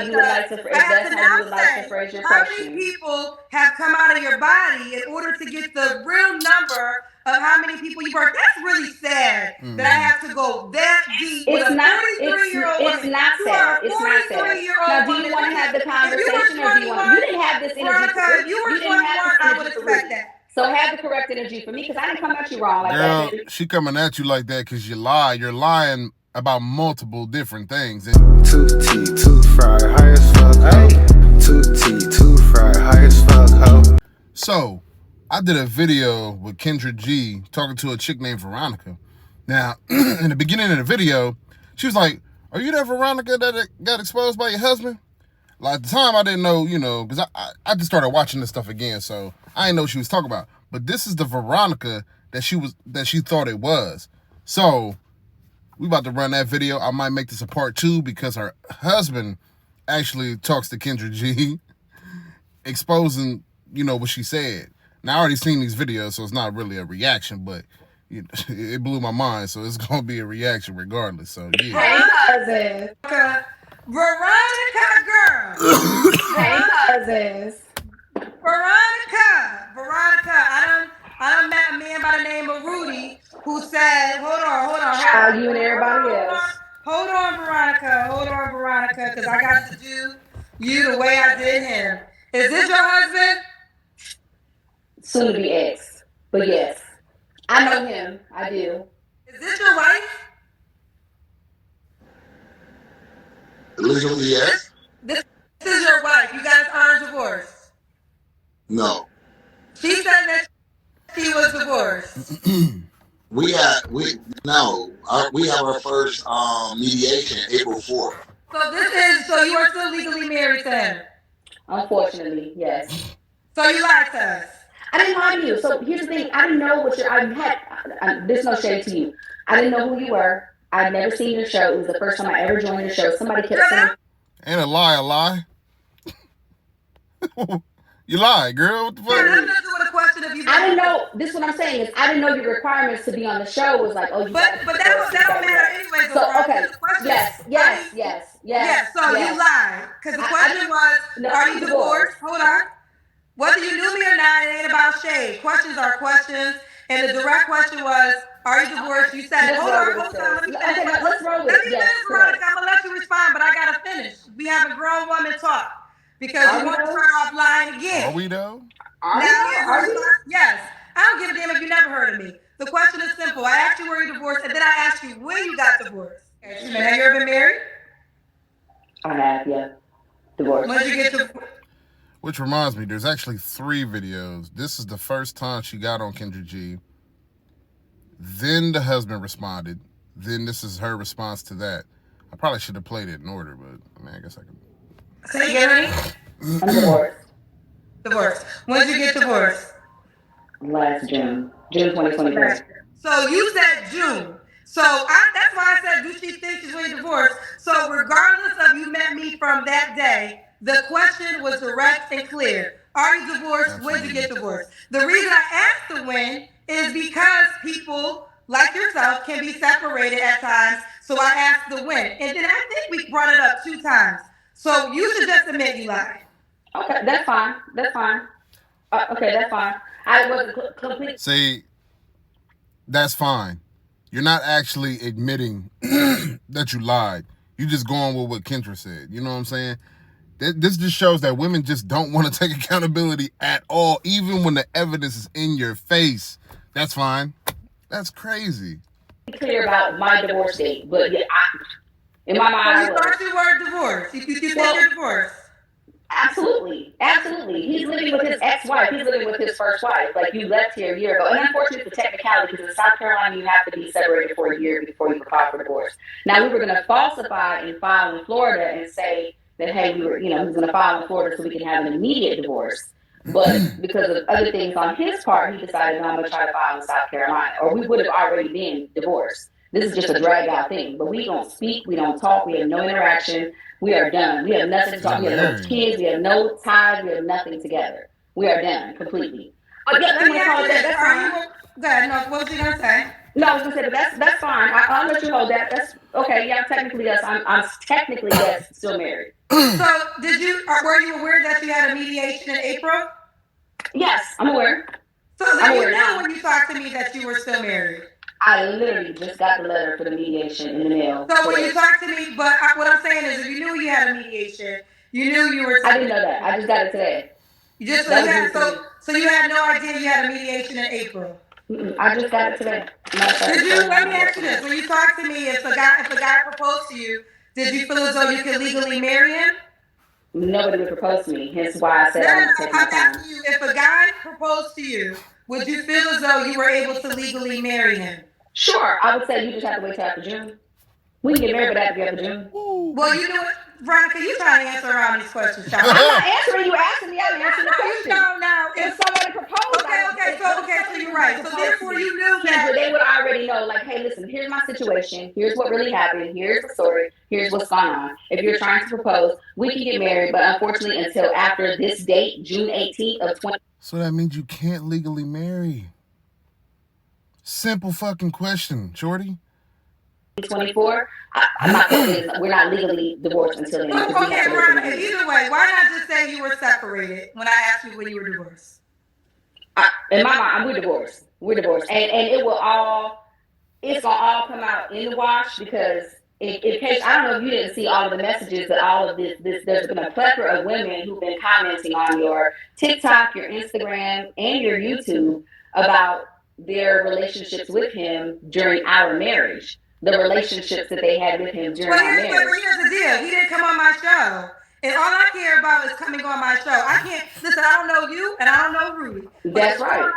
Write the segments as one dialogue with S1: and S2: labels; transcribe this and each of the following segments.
S1: you would like to, if that's how you would like to phrase your question.
S2: How many people have come out of your body in order to get the real number of how many people you birthed? That's really sad that I have to go that deep.
S1: It's not. It's not sad. It's not sad. Now, do you want to have the conversation, or do you want? You didn't have this energy.
S2: Veronica, you were 21. I would expect that.
S1: So have the correct energy for me, because I didn't come at you wrong like
S3: that.
S1: Girl,
S3: she coming at you like that because you lie. You're lying about multiple different things.
S4: 2T, 2 fry, high as fuck, ho. 2T, 2 fry, high as fuck, ho.
S3: So, I did a video with Kendra G talking to a chick named Veronica. Now, in the beginning of the video, she was like, "Are you that Veronica that got exposed by your husband?" Like, at the time, I didn't know, because I just started watching this stuff again, so I didn't know what she was talking about. But this is the Veronica that she thought it was. So, we about to run that video. I might make this a part 2 because her husband actually talks to Kendra G, exposing, what she said. Now, I already seen these videos, so it's not really a reaction, but it blew my mind, so it's going to be a reaction regardless. So, yeah.
S1: Hey, cousins.
S2: Veronica, girl.
S1: Hey, cousins.
S2: Veronica. I done met a man by the name of Rudy who said, hold on.
S1: You and everybody else.
S2: Hold on, Veronica, because I got to do you the way I did him. Is this your husband?
S1: Soon to be ex, but yes. I know him. I do.
S2: Is this your wife?
S5: Legally, yes.
S2: This is your wife. You guys aren't divorced.
S5: No.
S2: She said that she was divorced.
S5: we have our first mediation April 4th.
S2: So you are still legally married to him?
S1: Unfortunately, yes.
S2: So you lied to us?
S1: I didn't lie to you. So here's the thing. I didn't know what there's no shade to you. I didn't know who you were. I'd never seen your show. It was the first time I ever joined the show. Somebody kept saying,
S3: "Ain't a lie." You lied, girl. What the fuck?
S1: I didn't know. This is what I'm saying is I didn't know your requirements to be on the show was like, oh, you.
S2: But that don't matter anyway.
S1: So okay. Yes.
S2: So you lied because the question was, are you divorced? Hold on. Whether you knew me or not, it ain't about shade. Questions are questions, and the direct question was, are you divorced? You said, hold on. Let me finish.
S1: Okay, let's roll with it.
S2: Yes, Veronica. I'm gonna let you respond, but I gotta finish. We have a grown woman talk. Because you want to start off lying again.
S3: Are we though?
S2: Yes. I don't give a damn if you never heard of me. The question is simple. I asked you were you divorced, and then I asked you when you got divorced. Have you ever been married?
S1: I have, yeah. Divorced.
S2: When did you get divorced?
S3: Which reminds me, there's actually 3 videos. This is the first time she got on Kendra G. Then the husband responded. Then this is her response to that. I probably should have played it in order, but I guess I can.
S2: Say again.
S1: I'm divorced.
S2: Divorced. When did you get divorced?
S1: Last June 2023.
S2: So you said June. So that's why I said, do she think she's really divorced? So regardless of you met me from that day, the question was direct and clear. Are you divorced? When did you get divorced? The reason I asked the when is because people like yourself can be separated at times. So I asked the when. And then I think we brought it up 2 times. So you should just admit you lied.
S1: Okay, that's fine. Okay, that's fine. I wasn't complete.
S3: See, that's fine. You're not actually admitting that you lied. You're just going with what Kendra said. You know what I'm saying? This just shows that women just don't want to take accountability at all, even when the evidence is in your face. That's fine. That's crazy.
S1: Clear about my divorce date, but yeah, in my mind,
S2: you thought you were divorced. You said you're divorced.
S1: Absolutely. He's living with his ex-wife. He's living with his first wife. Like, you left here a year ago. And unfortunately, it's a technicality because in South Carolina, you have to be separated for a year before you can file for divorce. Now, we were going to falsify and file in Florida and say that, hey, he was going to file in Florida so we can have an immediate divorce. But because of other things on his part, he decided, no, I'm going to try to file in South Carolina. Or we would have already been divorced. This is just a drag-out thing. But we don't speak. We don't talk. We have no interaction. We are done. We have nothing to talk. We have no kids. We have no ties. We have nothing together. We are done completely.
S2: Go ahead. No, what was you going to say?
S1: No, I was gonna say, but that's fine. I'll let you hold that. That's okay. Yeah, technically yes. I'm technically yes, still married.
S2: So were you aware that you had a mediation in April?
S1: Yes, I'm aware.
S2: So then you knew when you talked to me that you were still married.
S1: I literally just got the letter for the mediation in the mail.
S2: So when you talked to me, what I'm saying is, if you knew you had a mediation, you knew you were.
S1: I didn't know that. I just got it today.
S2: So you had no idea you had a mediation in April.
S1: I just got it today.
S2: Did you? Let me ask you this: when you talked to me, if a guy proposed to you, did you feel as though you could legally marry him?
S1: Nobody would propose to me. Hence why I said I'm gonna take my time.
S2: I'm asking you, if a guy proposed to you, would you feel as though you were able to legally marry him?
S1: Sure, I would say you just have to wait till after June. We can get married, but after June.
S2: Well, you know what, Veronica, you trying to answer around these questions, child.
S1: I'm not answering you. Asking me. I'm answering the question.
S2: No.
S1: If somebody proposed,
S2: so you're right. So therefore, you knew
S1: Kendra, they would already know. Like, hey, listen, here's my situation. Here's what really happened. Here's the story. Here's what's going on. If you're trying to propose, we can get married, but unfortunately, until after this date, June 18th of 20.
S3: So that means you can't legally marry. Simple fucking question, shorty.
S1: 24. I'm not. We're not legally divorced until then.
S2: Okay, Veronica. Either way, why not just say you were separated when I asked you when you were divorced?
S1: In my mind, we're divorced. We're divorced, and it will all. It's gonna all come out in the wash because in case I don't know if you didn't see all of the messages, but all of this there's been a plethora of women who've been commenting on your TikTok, your Instagram, and your YouTube about their relationships with him during our marriage. The relationships that they had with him during our marriage.
S2: But here's the deal. He didn't come on my show. And all I care about is coming on my show. I can't, listen, I don't know you and I don't know Rudy.
S1: That's right.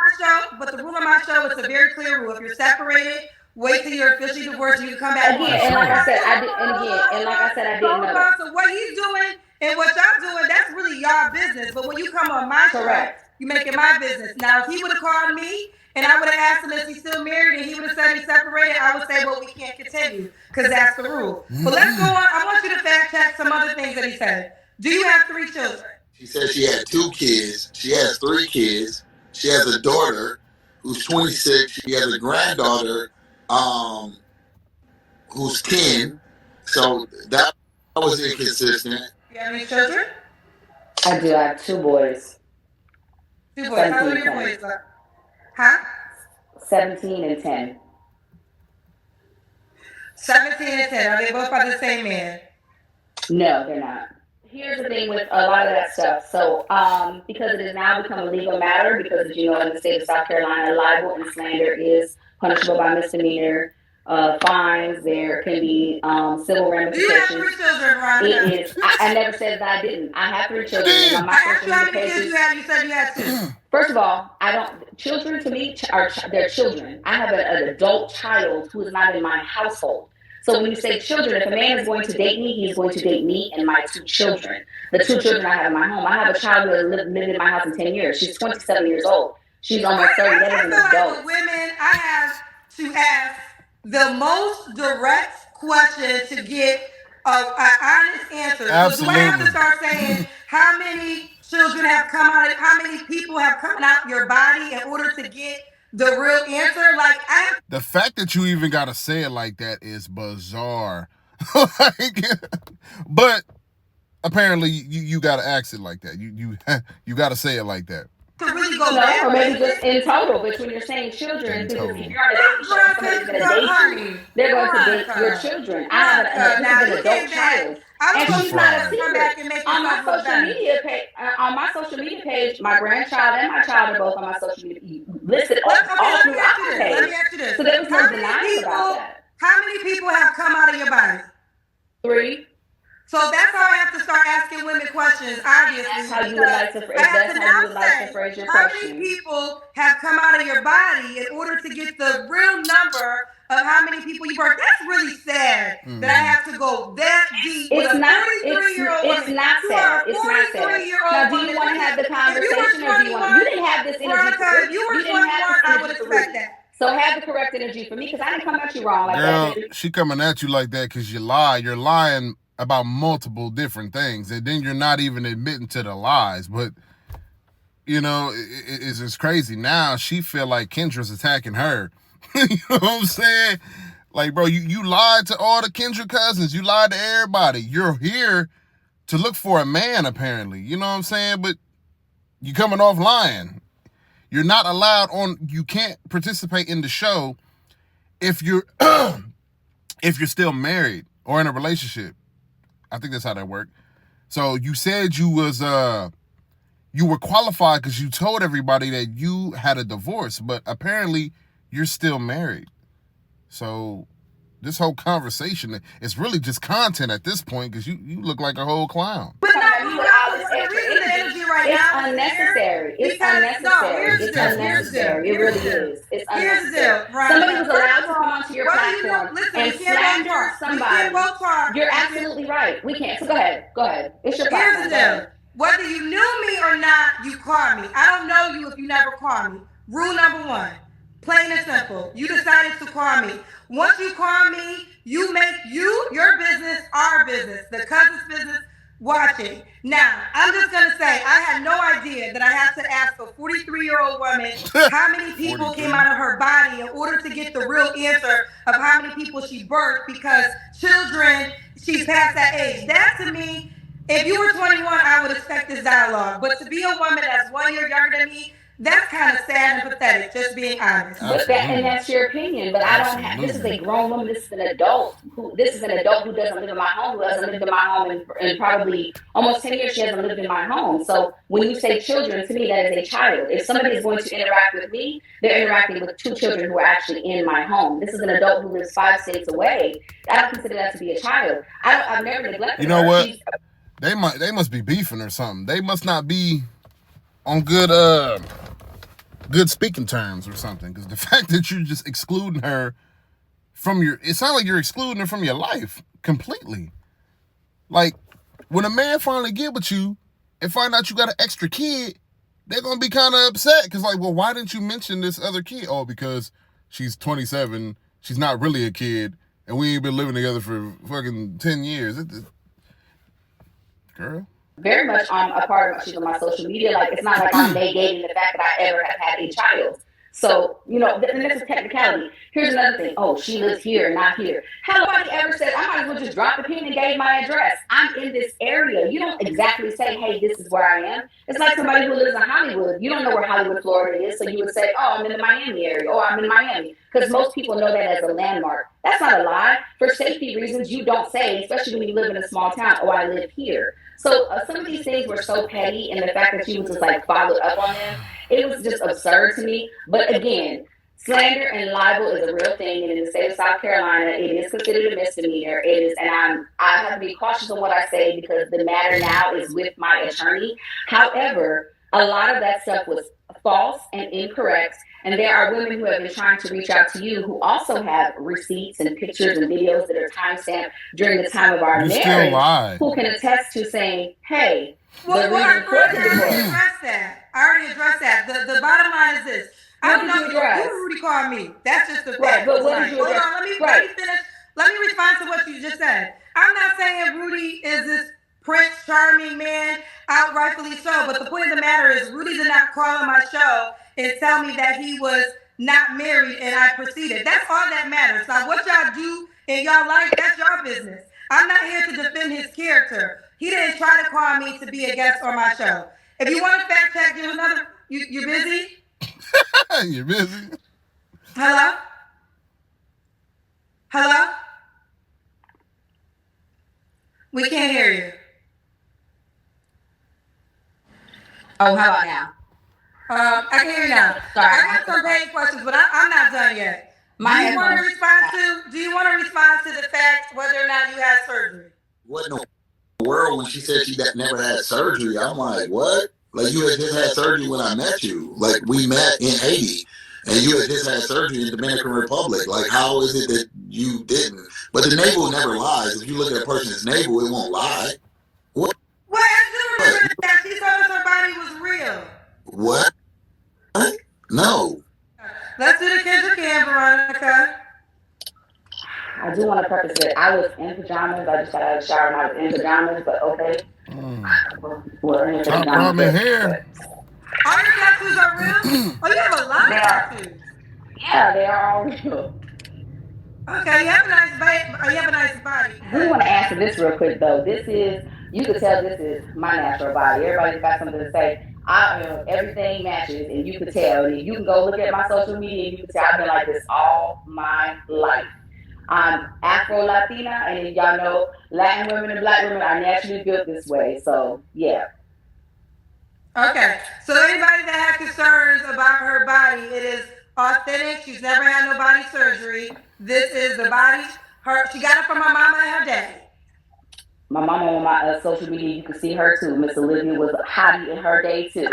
S2: But the rule on my show is a very clear rule. If you're separated, wait till you're officially divorced and you can come back.
S1: Again, and like I said, I didn't know.
S2: So what he's doing and what y'all doing, that's really y'all business. But when you come on my show, you make it my business. Now, if he would have called me, and I would have asked him if he's still married, and he would have said he's separated, I would say, well, we can't continue, because that's the rule. But let's go on. I want you to fact check some other things that he said. Do you have 3 children?
S5: She said she had 2 kids. She has 3 kids. She has a daughter who's 26. She has a granddaughter who's 10. So that was inconsistent.
S2: You have any children?
S1: I do. I have 2 boys.
S2: 2 boys. How old are your boys? Huh?
S1: 17 and 10.
S2: 17 and 10. Are they both by the same man?
S1: No, they're not. Here's the thing with a lot of that stuff. So, because it has now become a legal matter, because as you know, in the state of South Carolina, libel and slander is punishable by misdemeanor fines. There can be civil ramifications.
S2: Do you have 3 children, Veronica?
S1: It is. I never said that I didn't. I have 3 children. On my
S2: I asked you how many kids you had. You said you had 2.
S1: First of all, I don't. Children to me are they're children. I have an adult child who is not in my household. So when you say children, if a man is going to date me, he is going to date me and my 2 children. The 2 children I have in my home. I have a child who has lived in my house in 10 years. She's 27 years old. She's almost 30. That is an adult.
S2: With women, I have to ask the most direct question to get an honest answer.
S3: Absolutely.
S2: So do I have to start saying how many children have come out, how many people have come out your body in order to get the real answer?
S3: The fact that you even gotta say it like that is bizarre. But apparently you gotta ask it like that. You gotta say it like that.
S2: To really go back,
S1: or maybe just in total. But when you're saying children, because if you're on a dating show, somebody's going to date you, they're going to date your children. I have an adult child. And she's not a secret. On my social media page, my grandchild and my child are both on my social media listed all throughout the page.
S2: Let me ask you this.
S1: So there was no denying about that.
S2: How many people have come out of your body?
S1: 3.
S2: So that's how I have to start asking women questions, obviously.
S1: That's how you would like to phrase your question.
S2: How many people have come out of your body in order to get the real number of how many people you work? That's really sad that I have to go that deep.
S1: It's not sad. Now, do you want to have the conversation or do you want? You didn't have this energy.
S2: If you were 21, I would expect that.
S1: So have the correct energy for me, because I didn't come at you wrong like
S3: that.
S1: Girl,
S3: she coming at you like that because you lie. You're lying about multiple different things, and then you're not even admitting to the lies. But you know, it's crazy. Now she feel like Kendra's attacking her. You know what I'm saying? Like, bro, you lied to all the Kendra cousins. You lied to everybody. You're here to look for a man, apparently. You know what I'm saying? But you coming off lying. You're not allowed on. You can't participate in the show if you're if you're still married or in a relationship. I think that's how that worked. So you said you were qualified because you told everybody that you had a divorce, but apparently you're still married. So this whole conversation is really just content at this point because you look like a whole clown.
S2: But the reason the energy right now is
S1: unnecessary. It's unnecessary. It's unnecessary. It really is. It's
S2: Here's the deal,
S1: unnecessary.
S2: right?
S1: Somebody was allowed to come onto your
S2: Whether you know,
S1: platform
S2: listen,
S1: and
S2: we can't
S1: slander
S2: both talk. We
S1: somebody.
S2: can't both talk.
S1: You're absolutely right. We can't. So go ahead. Go ahead. It's your
S2: Here's
S1: platform.
S2: the
S1: Go ahead.
S2: deal. Whether you knew me or not, you called me. I don't know you if you never called me. Rule number one, plain and simple. You decided to call me. Once you call me, you make your business, our business, the cousin's business, watching. Now, I'm just going to say, I had no idea that I had to ask a 43-year-old woman how many people came out of her body in order to get the real answer of how many people she birthed, because children, she's past that age. That to me, if you were 21, I would expect this dialogue. But to be a woman that's 1 year younger than me, that's kind of sad and pathetic, just being honest.
S1: But that's your opinion. But I don't have. This is a grown woman. This is an adult. This is an adult who doesn't live in my home. Who hasn't lived in my home in probably almost 10 years. She hasn't lived in my home. So when you say children, to me that is a child. If somebody is going to interact with me, they're interacting with two children who are actually in my home. This is an adult who lives 5 states away. I don't consider that to be a child. I've never neglected.
S3: You know
S1: her.
S3: what? They must be beefing or something. They must not be on good speaking terms or something. Because the fact that you're just excluding her from it sounds like you're excluding her from your life completely. Like, when a man finally get with you and find out you got an extra kid, they're gonna be kind of upset. Because like, well, why didn't you mention this other kid? Oh, because she's 27, she's not really a kid, and we ain't been living together for fucking 10 years. Girl.
S1: Very much on a part of she's on my social media. Like, it's not like I'm negating the fact that I ever have had a child. So, and that's a technicality. Here's another thing. Oh, she lives here, not here. How nobody ever said, I might as well just drop the pin and gave my address. I'm in this area. You don't exactly say, hey, this is where I am. It's like somebody who lives in Hollywood. You don't know where Hollywood, Florida is. So you would say, oh, I'm in the Miami area. Oh, I'm in Miami. Because most people know that as a landmark. That's not a lie. For safety reasons, you don't say, especially when you live in a small town, oh, I live here. So some of these things were so petty, and the fact that she was just like followed up on them, it was just absurd to me. But again, slander and libel is a real thing, and in the state of South Carolina, it is considered a misdemeanor. It is, and I have to be cautious on what I say because the matter now is with my attorney. However, a lot of that stuff was false and incorrect. And there are women who have been trying to reach out to you who also have receipts and pictures and videos that are timestamped during the time of our marriage, who can attest to saying, hey,
S2: I already addressed that. The bottom line is this. I don't know who Rudy called me. That's just the fact.
S1: Right, but what did you address?
S2: Hold on, let me finish. Let me respond to what you just said. I'm not saying Rudy is this Prince Charming man, outrightfully so, but the point of the matter is Rudy did not call on my show and tell me that he was not married and I proceeded. That's all that matters. Now, what y'all do in y'all life, that's your business. I'm not here to defend his character. He didn't try to call me to be a guest on my show. If you want to fact check, give another. You're busy?
S3: You're busy?
S2: Hello? Hello? We can't hear you.
S1: Oh, how about now?
S2: I can hear you now.
S1: Sorry.
S2: I got some paid questions, but I'm not done yet. Do you want to respond to the fact whether or not you had surgery?
S5: What in the world when she said she never had surgery? I'm like, what? Like, you had just had surgery when I met you. Like, we met in Haiti, and you had just had surgery in the Dominican Republic. Like, how is it that you didn't? But the navel never lies. If you look at a person's navel, it won't lie. What?
S2: Well, I do remember that. She told us her body was real.
S5: What? No.
S2: Let's do the Kendra Cam, Veronica.
S1: I do want to preface it. I was in pajamas. I just got out of the shower and I was in pajamas, but okay. We're in
S3: Top ramen hair.
S2: All your tattoos are real? Oh, you have a lot of tattoos.
S1: Yeah, they are all real.
S2: Okay, you have a nice body. You have a nice body.
S1: I do want to answer this real quick though. This is, you could tell this is my natural body. Everybody's got something to say. Everything matches, and you could tell. And you can go look at my social media, and you can tell I've been like this all my life. I'm Afro Latina, and y'all know Latin women and Black women are naturally built this way. So yeah.
S2: Okay, so anybody that has concerns about her body, it is authentic. She's never had no body surgery. This is the body. She got it from her mama and her daddy.
S1: My mama on my social media, you can see her too. Miss Olivia was a hottie in her day too.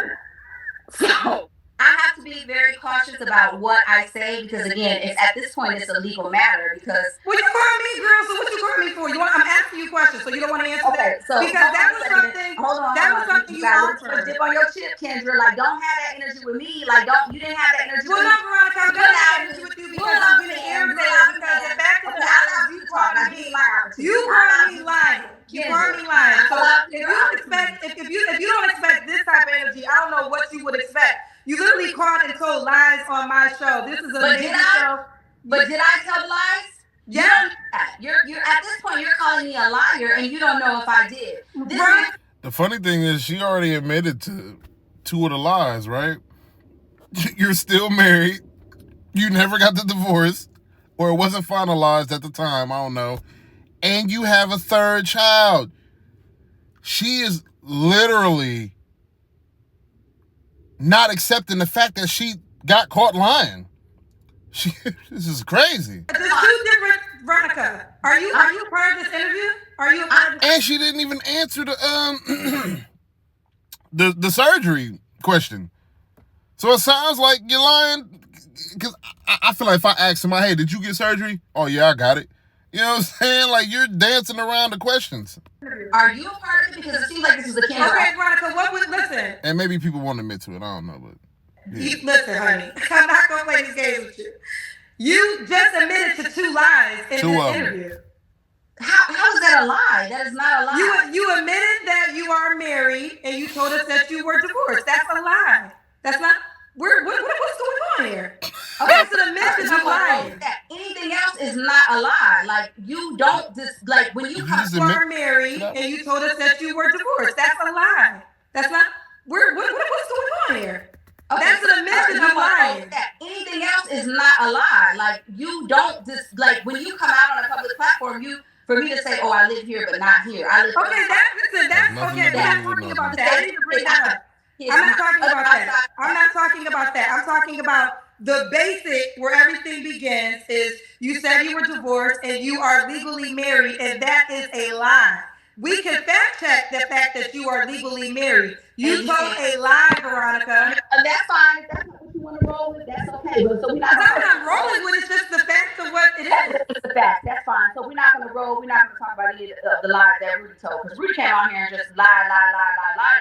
S1: So I have to be very cautious about what I say because again, it's at this point it's a legal matter because.
S2: Well, you call me, girl. So what you call me for? I'm asking you questions, so you don't want to answer that.
S1: So
S2: because that was something. That was something you offered.
S1: Dip on your chip, Kendra. Like, don't have that energy with me. Like, you didn't have that energy with me.
S2: Well, no, Veronica, I'm gonna have energy with you because I'm getting irritated because the fact of the matter is you called me lying. You called me lying. You called me lying. So if you don't expect this type of energy, I don't know what you would expect. You literally called and told lies on my show. This is a dating show.
S1: But did I tell lies?
S2: Yeah.
S1: You're at this point you're calling me a liar and you don't know if I did.
S2: Right.
S3: The funny thing is she already admitted to 2 of the lies, right? You're still married. You never got the divorce, or it wasn't finalized at the time, I don't know. And you have a 3rd child. She is literally not accepting the fact that she got caught lying. This is crazy.
S2: There's 2 different Veronica. Are you part of this interview? Are you a part of this?
S3: And she didn't even answer the the surgery question. So it sounds like you're lying. Because I feel like if I ask somebody, hey, did you get surgery? Oh yeah, I got it. You know what I'm saying? Like, you're dancing around the questions.
S1: Are you a part of it? Because it seems like this is a camera.
S2: Okay, Veronica, listen.
S3: And maybe people won't admit to it. I don't know, but
S2: yeah. Listen, honey. I'm not gonna play this game with you. You just admitted to 2 lies in this interview.
S1: How is that a lie? That is not a lie.
S2: You admitted that you are married and you told us that you were divorced. That's a lie. That's not. What's going on here? That's an admission of lying.
S1: Anything else is not a lie. Like, you don't just like when you
S2: are married and you told us that you were divorced. That's a lie. That's not. What's going on here? That's an admission of lying.
S1: Anything else is not a lie. Like, you don't just like when you come out on a public platform, for me to say, oh, I live here but not here. That's okay.
S2: We're not talking about that. I need to bring that up. I'm not talking about that. I'm not talking about that. I'm talking about the basic where everything begins is you said you were divorced and you are legally married, and that is a lie. We can fact check the fact that you are legally married. You told a lie, Veronica.
S1: That's fine. If that's not what you want to roll with, that's okay. But so we're not.
S2: That's not rolling with. It's just the fact of what it is.
S1: It's the fact. That's fine. So we're not going to roll. We're not going to talk about any of the lies that Rudy told. Because Rudy came on here and just lie.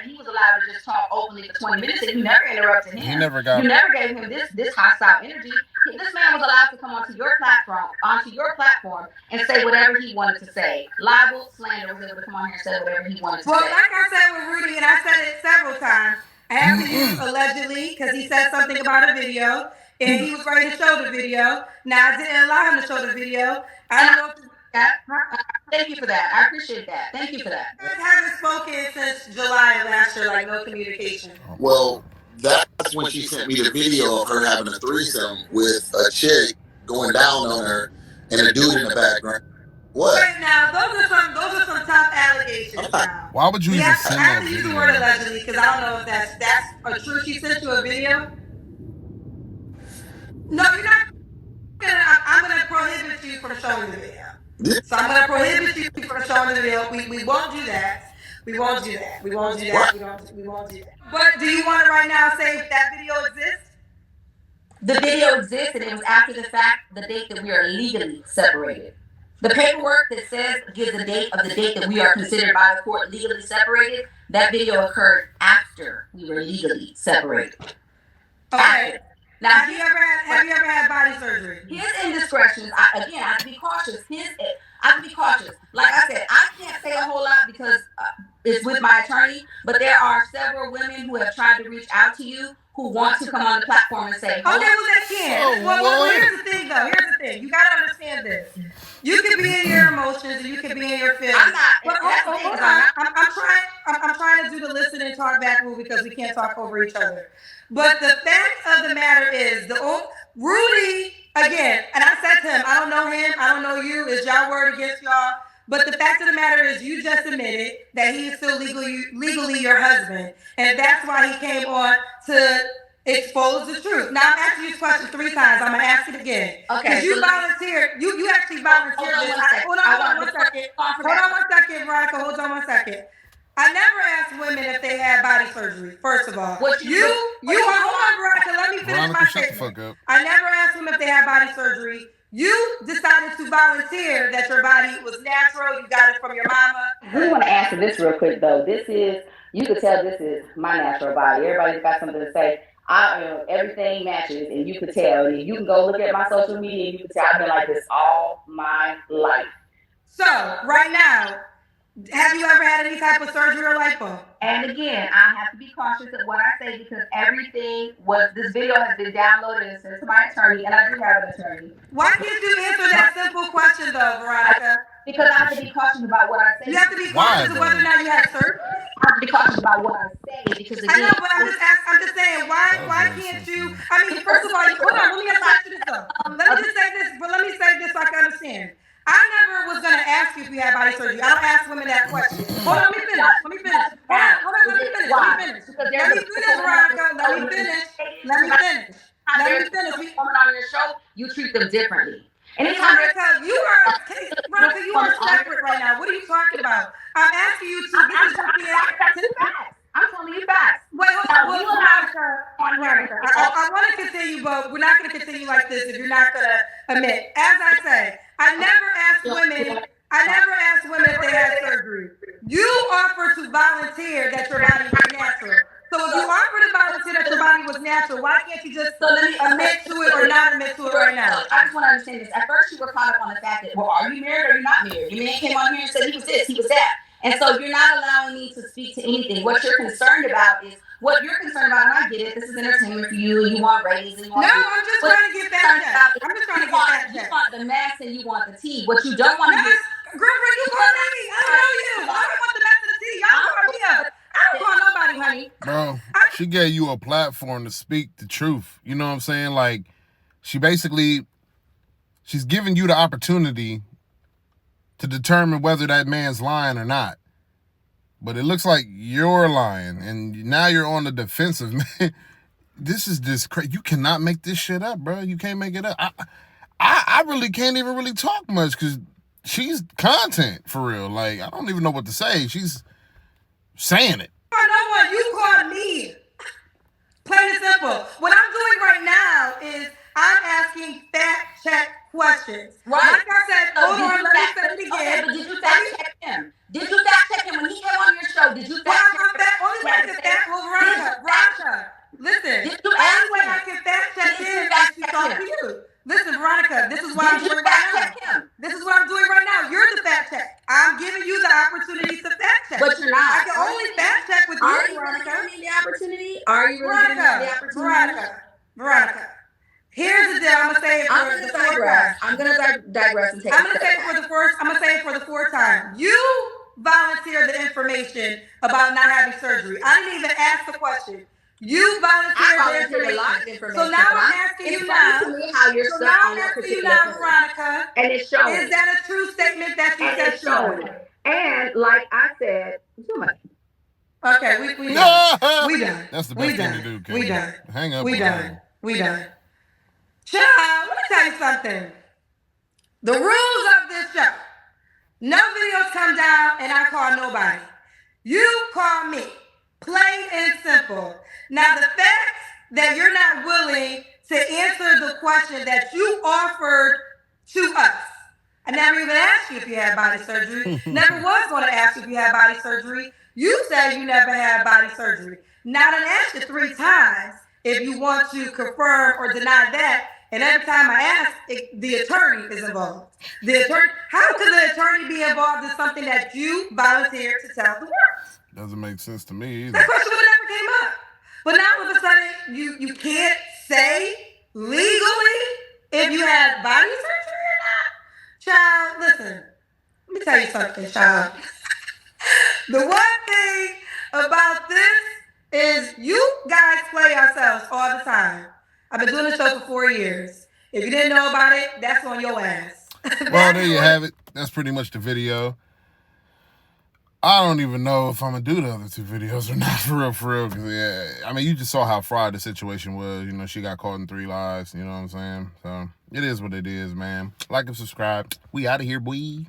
S1: And he was allowed to just talk openly for 20 minutes, and you never interrupted him.
S3: You never
S1: gave him this hostile energy. This man was allowed to come onto your platform, and say whatever he wanted to say. Libel, slander, was able to come on here and say whatever he wanted to say.
S2: Well, like I said with Rudy, and I said it several times, I have to use allegedly because he said something about a video, and he was ready to show the video. Now, I didn't allow him to show the video. I don't know if
S1: Thank you for that. I appreciate that. Thank you for that.
S2: You guys haven't spoken since July of last year, like no communication.
S5: Well, that's when she sent me the video of her having a threesome with a chick going down on her and a dude in the background. What?
S2: Right now, those are some tough allegations. Now.
S3: Why would you even send that video?
S2: I have to use the word allegedly because I don't know if that's true. She sent you a video. No, you're not. I'm going to prohibit you from showing the video. So I'm going to prohibit you from showing the video. We won't do that. We won't do that. We won't do that. We won't do that. But do you want to right now say if that video exists?
S1: The video exists, and it was after the fact, the date that we are legally separated. The paperwork that says gives the date of the date that we are considered by the court legally separated. That video occurred after we were legally separated.
S2: Okay. Now, have you ever had body surgery?
S1: His indiscretions, I have to be cautious. I have to be cautious. Like I said, I can't say a whole lot because it's with my attorney, but there are several women who have tried to reach out to you who want to come on the platform and say,
S2: Okay, well, they can.
S3: So
S2: Well,
S3: what?
S2: here's the thing, though. Here's the thing. You gotta understand this. You can be in your emotions and you can be in your feelings.
S1: I'm not.
S2: But hold on. I'm trying to do the listen and talk back rule because we can't talk over each other. But the fact of the matter is, Rudy, again, and I said to him, I don't know him, I don't know you, it's y'all word against y'all. But the fact of the matter is, you just admitted that he is still legally your husband. And that's why he came on to expose the truth. Now I'm asking you this question 3 times. I'm gonna ask it again.
S1: Okay.
S2: Because you volunteered. You actually volunteered this. Hold on one second, Veronica. Hold on one second. I never asked women if they had body surgery. First of all, hold on, Veronica. Let me finish
S3: Veronica,
S2: my
S3: shut the
S2: statement.
S3: fuck up.
S2: I never asked women if they had body surgery. You decided to volunteer that your body was natural. You got it from your mama.
S1: I really want to answer this real quick though. This is, you could tell this is my natural body. Everybody's got something to say. Everything matches, and you could tell. And you can go look at my social media, and you can tell I've been like this all my life.
S2: So right now, have you ever had any type of surgery or lipo?
S1: And again, I have to be cautious of what I say because this video has been downloaded and sent to my attorney, and I do have an attorney.
S2: Why can't you answer that simple question though, Veronica?
S1: Because I have to be cautious about what I say.
S2: You have to be cautious of whether or not you had surgery.
S1: I have to be cautious about what I say because again,
S2: I know, but I'm just saying, why can't you? I mean, first of all, hold on, let me ask you this though. Let me say this so I can understand. I never was gonna ask you if you had body surgery. I don't ask women that question. Hold on, let me finish. Hold on, let me finish, Veronica. Let me finish.
S1: Women on your show, you treat them differently.
S2: Veronica, you are separate right now. What are you talking about? I'm asking you to
S1: I'm telling you facts.
S2: Wait, hold on. I want to continue, but we're not going to continue like this if you're not going to admit. As I say, I never asked women if they had surgery. You offered to volunteer that your body was natural. So if you offered to volunteer that your body was natural, why can't you just admit to it or not admit to it right now?
S1: I just want to understand this. At first, you were caught up on the fact that, well, are you married or are you not married? Your man came on here and said he was this, he was that. And so you're not allowing me to speak to anything. What you're concerned about is what you're concerned about, and I get it. This is entertainment for you, and you want ratings, and you want.
S2: No, I'm just trying to get that check.
S1: You want the mess and you want the tea. What you don't want to do.
S2: Girlfriend, you call me. I don't know you. I don't want the mess and the tea. Y'all call me up. I don't call nobody, honey.
S3: Bro, she gave you a platform to speak the truth. You know what I'm saying? Like, she's giving you the opportunity to determine whether that man's lying or not. But it looks like you're lying, and now you're on the defensive, man. This is just crazy. You cannot make this shit up, bro. You can't make it up. I really can't even really talk much because she's content for real. Like, I don't even know what to say. She's saying it.
S2: You called me. Plain and simple. What I'm doing right now is I'm asking fact check questions.
S1: Right.
S2: Like I said, hold on, let me say it again.
S1: Okay, but did you fact check him? Did you fact check him when he came on your show? Did you fact check him?
S2: Veronica, listen. Only way I can fact check him is to talk to you. Listen, Veronica, this is what I'm doing right now. This is what I'm doing right now. You're the fact check. I'm giving you the opportunity to fact check.
S1: But you're not.
S2: I can only fact check with you, Veronica.
S1: Are you really giving me the opportunity? Are you really giving me the opportunity?
S2: Veronica. Here's the deal. I'm gonna say it for the fourth time.
S1: I'm gonna digress and take.
S2: I'm gonna say it for the fourth time. You volunteered the information about not having surgery. I didn't even ask the question. You volunteered the information. So now I'm asking you now. Veronica.
S1: And it's showing.
S2: Is that a true statement that you said showing?
S1: And like I said,
S2: okay, we done. We done.
S3: That's the best thing to do, Kay.
S2: We done.
S3: Hang up.
S2: We done. Child, let me tell you something. The rules of this show. No videos come down and I call nobody. You call me. Plain and simple. Now, the fact that you're not willing to answer the question that you offered to us. I never even asked you if you had body surgery. Never was going to ask you if you had body surgery. You said you never had body surgery. Now, I done asked you 3 times if you want to confirm or deny that. And every time I ask, the attorney is involved. How could the attorney be involved in something that you volunteered to tell the world?
S3: Doesn't make sense to me either.
S2: That question would never came up. But now all of a sudden, you can't say legally if you had body surgery or not. Child, listen, let me tell you something, child. The one thing about this is you guys play yourselves all the time. I've been doing the show for 4 years. If you didn't know about it, that's on your ass.
S3: Well, there you have it. That's pretty much the video. I don't even know if I'm going to do the other 2 videos or not, for real. Cause, yeah, I mean, you just saw how fried the situation was. You know, she got caught in 3 lies. You know what I'm saying? So, it is what it is, man. Like and subscribe. We out of here, boy.